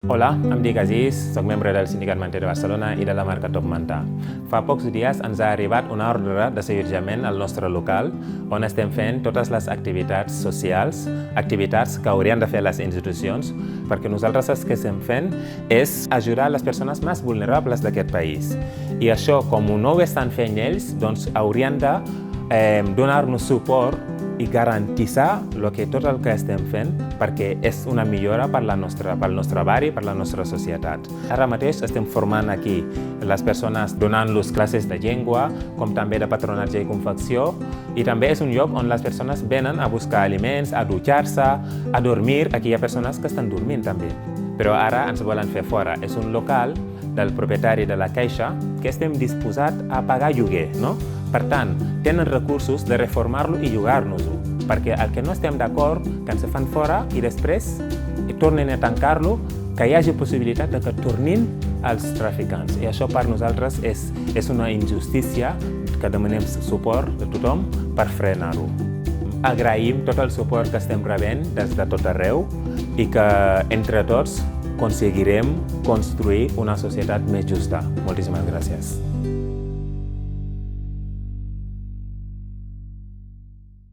Hola, em dic Aziz, soc membre del Sindicat Manter de Barcelona i de la marca Top Manta. Fa pocs dies ens ha arribat una ordre d'assetjament al nostre local on estem fent totes les activitats socials, activitats que haurien de fer les institucions, perquè nosaltres el que estem fent és ajudar les persones més vulnerables d'aquest país. I això, com no ho estan fent ells, doncs haurien de donar-nos suport i garantitzar tot el que estem fent perquè és una millora pel nostre barri, per la nostra societat. Ara mateix estem formant aquí les persones donant-los classes de llengua, com també de patronatge i confecció, i també és un lloc on les persones venen a buscar aliments, a dutxar-se, a dormir. Aquí hi ha persones que estan dormint també. Però ara ens volen fer fora. És un local del propietari de la Caixa que estem disposats a pagar lloguer, no? Per tant, tenen recursos de reformar-lo i llogar-nos-ho, perquè el que no estem d'acord, que ens fan fora i després tornen a tancar-lo, que hi hagi possibilitat de que tornin els traficants. I això per nosaltres és una injustícia que demanem suport de tothom per frenar-ho. Agraïm tot el suport que estem rebent des de tot arreu i que entre tots aconseguirem construir una societat més justa. Moltíssimes gràcies.